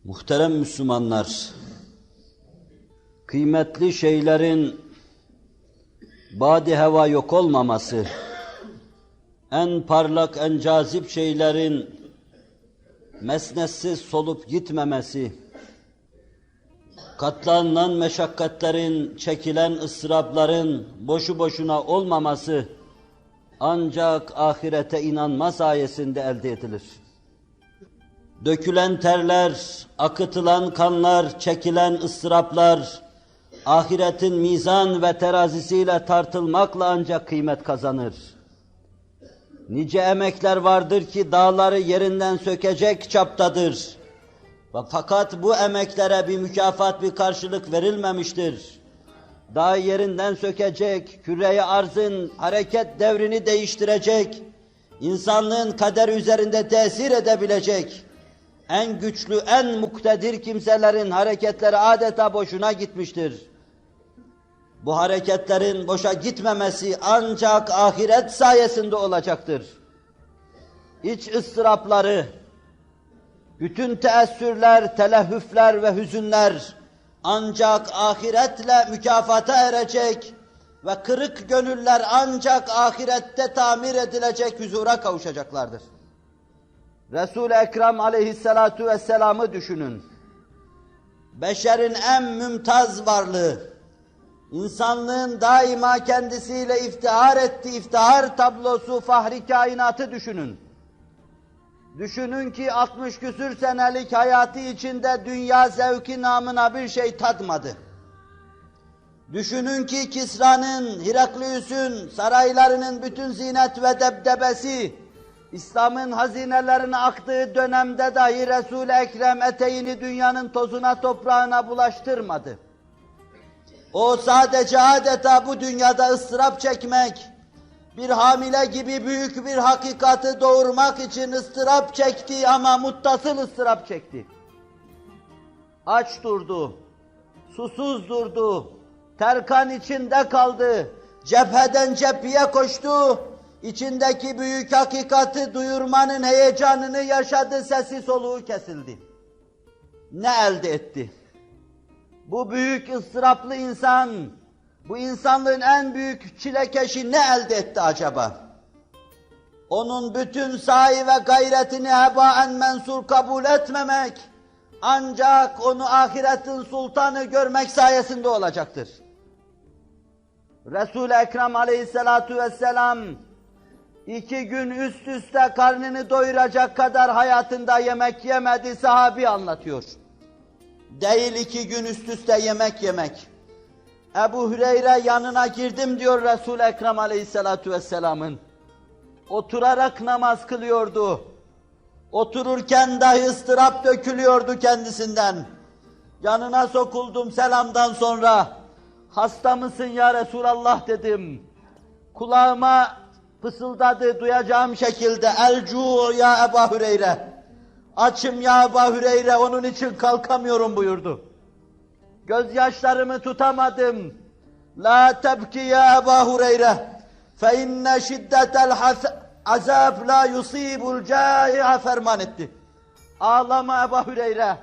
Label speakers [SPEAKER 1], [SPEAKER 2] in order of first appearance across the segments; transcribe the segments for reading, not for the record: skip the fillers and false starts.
[SPEAKER 1] Muhterem Müslümanlar, kıymetli şeylerin badi heva yok olmaması, en parlak, en cazip şeylerin mesnetsiz solup gitmemesi, katlanılan meşakkatlerin, çekilen ıstırapların boşu boşuna olmaması ancak ahirete inanma sayesinde elde edilir. Dökülen terler, akıtılan kanlar, çekilen ıstıraplar, ahiretin mizan ve terazisiyle tartılmakla ancak kıymet kazanır. Nice emekler vardır ki dağları yerinden sökecek çaptadır. Fakat bu emeklere bir mükafat, bir karşılık verilmemiştir. Dağı yerinden sökecek, küre-i arzın hareket devrini değiştirecek, insanlığın kaderi üzerinde tesir edebilecek, en güçlü, en muktedir kimselerin hareketleri adeta boşuna gitmiştir. Bu hareketlerin boşa gitmemesi ancak ahiret sayesinde olacaktır. İç ıstırapları, bütün teessürler, telehhüfler ve hüzünler ancak ahiretle mükafata erecek ve kırık gönüller ancak ahirette tamir edilecek huzura kavuşacaklardır. Resul-i Ekrem aleyhissalatu vesselam'ı düşünün. Beşerin en mümtaz varlığı, insanlığın daima kendisiyle iftihar ettiği iftihar tablosu fahri kainatı düşünün. Düşünün ki 60 küsür senelik hayatı içinde dünya zevki namına bir şey tadmadı. Düşünün ki Kisra'nın, Heraklius'un saraylarının bütün zinet ve debdebesi, İslam'ın hazinelerine aktığı dönemde dahi Resul-i Ekrem eteğini dünyanın tozuna toprağına bulaştırmadı. O sadece adeta bu dünyada ıstırap çekmek, bir hamile gibi büyük bir hakikati doğurmak için ıstırap çekti ama muttasıl ıstırap çekti. Aç durdu, susuz durdu, terkan içinde kaldı, cepheden cepheye koştu, içindeki büyük hakikati duyurmanın heyecanını yaşadı, sesi soluğu kesildi. Ne elde etti? Bu büyük ıstıraplı insan, bu insanlığın en büyük çilekeşi ne elde etti acaba? Onun bütün sahi ve gayretini hebaen mensur kabul etmemek, ancak onu ahiretin sultanı görmek sayesinde olacaktır. Resul-i Ekrem aleyhissalatu vesselam, 2 gün üst üste karnını doyuracak kadar hayatında yemek yemedi, sahabi anlatıyor. Değil 2 gün üst üste yemek yemek. Ebu Hüreyre yanına girdim diyor Resul-i Ekrem aleyhissalatu vesselamın. Oturarak namaz kılıyordu. Otururken dahi ıstırap dökülüyordu kendisinden. Yanına sokuldum selamdan sonra. Hasta mısın ya Resulallah dedim. Kulağıma fısıldadı duyacağım şekilde. El-cu ya Ebu Hüreyre. Açım ya Ebu Hüreyre, onun için kalkamıyorum buyurdu. Gözyaşlarımı tutamadım. La tebki ya Ebu Hüreyre. Fe inne şiddetel azab la yusibul cai'a ferman etti. Ağlama Ebu Hüreyre.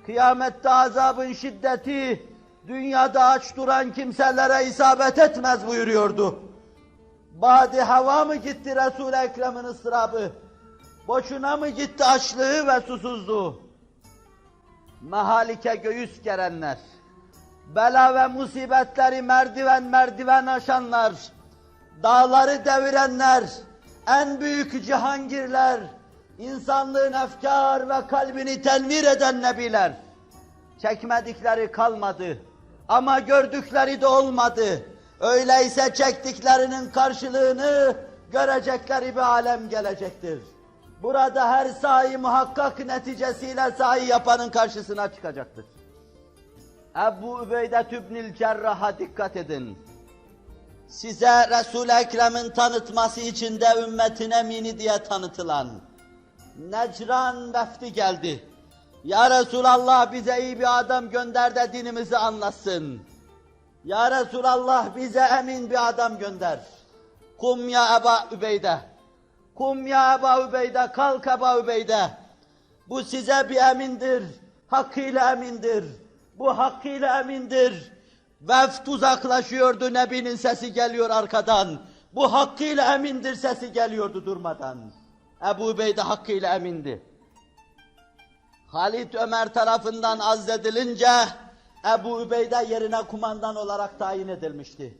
[SPEAKER 1] Kıyamette azabın şiddeti dünyada aç duran kimselere isabet etmez buyuruyordu. Badi hava mı gitti Resul-i Ekrem'in ıstırabı? Boşuna mı gitti açlığı ve susuzluğu? Mehalike göğüs gerenler, bela ve musibetleri merdiven merdiven aşanlar, dağları devirenler, en büyük cihangirler, insanlığın efkar ve kalbini tenvir eden nebiler, çekmedikleri kalmadı ama gördükleri de olmadı. Öyleyse çektiklerinin karşılığını görecekleri bir alem gelecektir. Burada her sahi muhakkak neticesiyle sahi yapanın karşısına çıkacaktır. Ebu Übeyde İbnül Cerrah'a dikkat edin. Size Resul-i Ekrem'in tanıtması için de ümmetin emini diye tanıtılan Necran vefdi geldi. Ya Resulallah, bize iyi bir adam gönder de dinimizi anlatsın. Ya Resulallah, bize emin bir adam gönder. Kum ya Ebu Übeyde. Kum ya Ebu Übeyde, kalk Ebu Übeyde. Bu size bir emindir. hakkıyla emindir. Bu hakkıyla emindir. Vefd uzaklaşıyordu, Nebi'nin sesi geliyor arkadan. Bu hakkıyla emindir sesi geliyordu durmadan. Ebu Ubeyde hakkıyla emindi. Halid Ömer tarafından azledilince Ebu Ubeyde yerine kumandan olarak tayin edilmişti.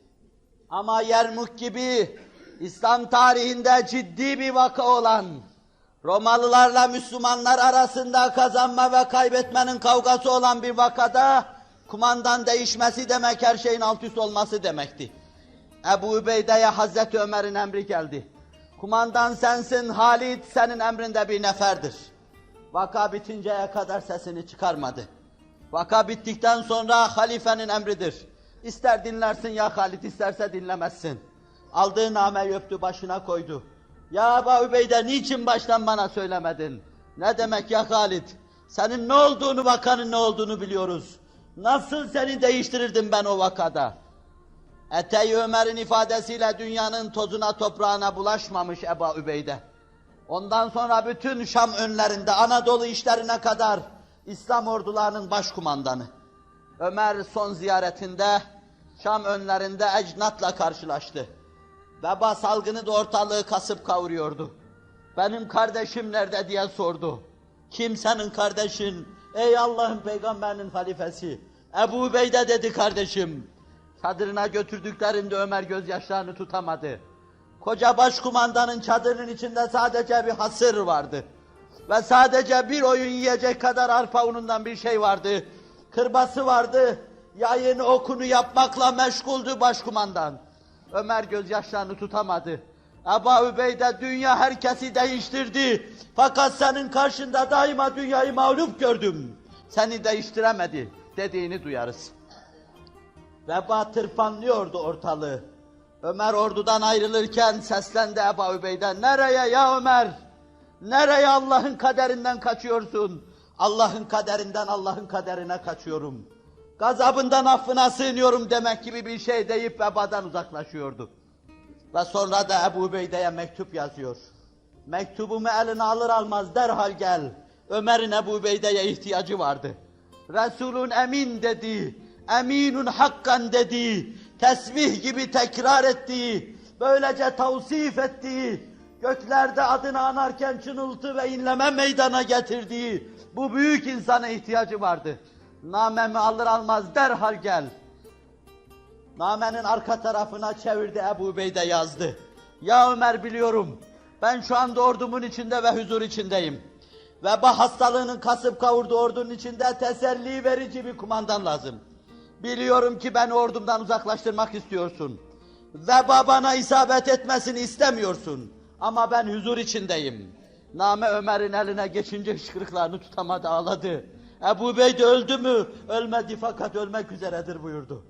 [SPEAKER 1] Ama Yermuk gibi İslam tarihinde ciddi bir vaka olan, Romalılarla Müslümanlar arasında kazanma ve kaybetmenin kavgası olan bir vakada kumandan değişmesi demek her şeyin alt üst olması demekti. Ebu Ubeyde'ye Hazreti Ömer'in emri geldi. Kumandan sensin, Halid senin emrinde bir neferdir. Vaka bitinceye kadar sesini çıkarmadı. Vaka bittikten sonra halifenin emridir. İster dinlersin ya Halid, isterse dinlemezsin. Aldığı nameyi öptü, başına koydu. Ya Ebu Ubeyde, niçin baştan bana söylemedin? Ne demek ya Halid? Senin ne olduğunu, vakanın ne olduğunu biliyoruz. Nasıl seni değiştirirdim ben o vakada? Ete-i Ömer'in ifadesiyle dünyanın tozuna toprağına bulaşmamış Ebu Ubeyde. Ondan sonra bütün Şam önlerinde, Anadolu işlerine kadar İslam ordularının başkumandanı. Ömer son ziyaretinde Şam önlerinde ecnatla karşılaştı. Veba salgını da ortalığı kasıp kavuruyordu. Benim kardeşim nerede diye sordu. Kim senin kardeşin? Ey Allah'ın peygamberinin halifesi. Ebu Ubeyde dedi kardeşim. Çadırına götürdüklerinde Ömer gözyaşlarını tutamadı. Koca başkumandanın çadırının içinde sadece bir hasır vardı. Ve sadece bir oyun yiyecek kadar arpa unundan bir şey vardı. Kırbası vardı. Yayın okunu yapmakla meşguldü başkumandan. Ömer gözyaşlarını tutamadı. Ebu Ubeyde, dünya herkesi değiştirdi. Fakat senin karşında daima dünyayı mağlup gördüm. Seni değiştiremedi dediğini duyarız. Veba tırpanlıyordu ortalığı. Ömer ordudan ayrılırken seslendi Ebu Ubeyde. Nereye ya Ömer? Nereye Allah'ın kaderinden kaçıyorsun? Allah'ın kaderinden Allah'ın kaderine kaçıyorum. Gazabından affına sığınıyorum demek gibi bir şey deyip vebadan uzaklaşıyordu. Ve sonra da Ebu Ubeyde'ye mektup yazıyor. Mektubumu eline alır almaz derhal gel. Ömer'in Ebu Ubeyde'ye ihtiyacı vardı. Resulün emin dedi, eminun hakkan dedi, tesbih gibi tekrar ettiği, böylece tavsif ettiği, göklerde adını anarken çınıltı ve inleme meydana getirdiği bu büyük insana ihtiyacı vardı. Namemi alır almaz derhal gel. Namenin arka tarafına çevirdi, Ebu Ubeyde yazdı. Ya Ömer, biliyorum, ben şu anda ordumun içinde ve huzur içindeyim. Veba hastalığının kasıp kavurduğu ordunun içinde teselli verici bir kumandan lazım. Biliyorum ki beni ordumdan uzaklaştırmak istiyorsun. Veba bana isabet etmesini istemiyorsun. Ama ben huzur içindeyim. Name Ömer'in eline geçince hıçkırıklarını tutamadı, ağladı. Ebu Ubeyde öldü mü? Ölmedi, fakat ölmek üzeredir buyurdu.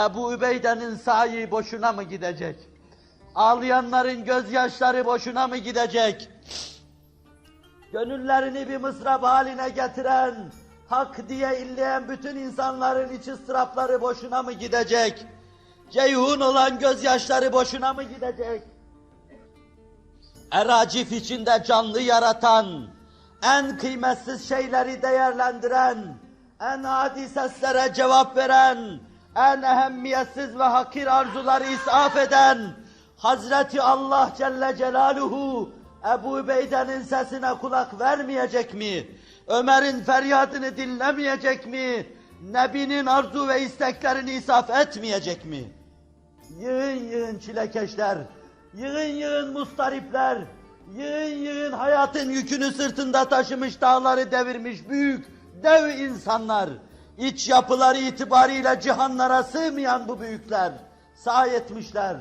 [SPEAKER 1] Ebu Ubeyde'nin sahi boşuna mı gidecek? Ağlayanların gözyaşları boşuna mı gidecek? Gönüllerini bir mısrap haline getiren, hak diye illeyen bütün insanların iç ıstırapları boşuna mı gidecek? Ceyhun olan gözyaşları boşuna mı gidecek? Eracif içinde canlı yaratan, en kıymetsiz şeyleri değerlendiren, en adi seslere cevap veren, en ehemmiyetsiz ve hakir arzuları isaf eden Hazreti Allah Celle Celaluhu Ebu Ubeyde'nin sesine kulak vermeyecek mi? Ömer'in feryadını dinlemeyecek mi? Nebinin arzu ve isteklerini isaf etmeyecek mi? Yığın yığın çilekeşler, yığın yığın mustaripler, yığın yığın hayatın yükünü sırtında taşımış, dağları devirmiş büyük dev insanlar, iç yapıları itibariyle cihanlara sığmayan bu büyükler sahi etmişler.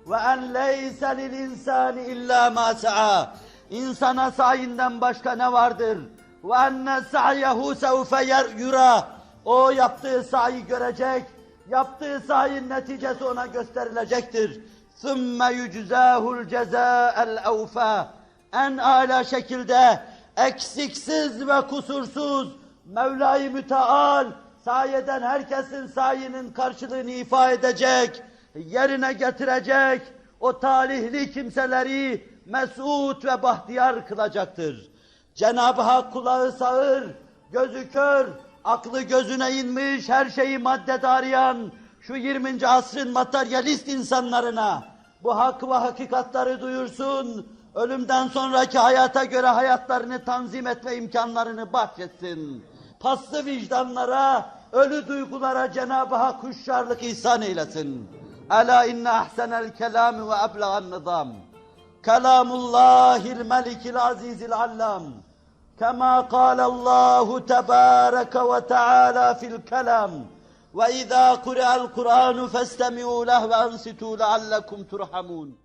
[SPEAKER 1] Ve en leyse lil insani illa ma sa'a. İnsana sayinden başka ne vardır? Ve enne sa'yehu sevfe yura. O yaptığı sahi görecek, yaptığı sahinin neticesi ona gösterilecektir. ثُمَّ يُجْزَاهُ الْجَزَاءَ الْاَوْفَى. En âlâ şekilde, eksiksiz ve kusursuz, Mevla-i Müteal, sayeden herkesin sayinin karşılığını ifade edecek, yerine getirecek, o talihli kimseleri mesut ve bahtiyar kılacaktır. Cenab-ı Hak kulağı sağır, gözü kör, aklı gözüne inmiş, her şeyi maddede arayan şu 20. asrın materyalist insanlarına bu hak ve hakikatları duyursun, ölümden sonraki hayata göre hayatlarını tanzim etme imkanlarını bahşetsin. Paslı vicdanlara, ölü duygulara Cenab-ı Hak huşşarlık ihsan eylesin. Ela inne ahsenel kelami ve eblegan nizam. Kelamullahil melikil azizil allam. Kema kâlallahu tebâreke ve teâlâ fil kelam. Ve izâ kure'el Kur'anu festemi'û leh ve ansitû leallekum turhamun.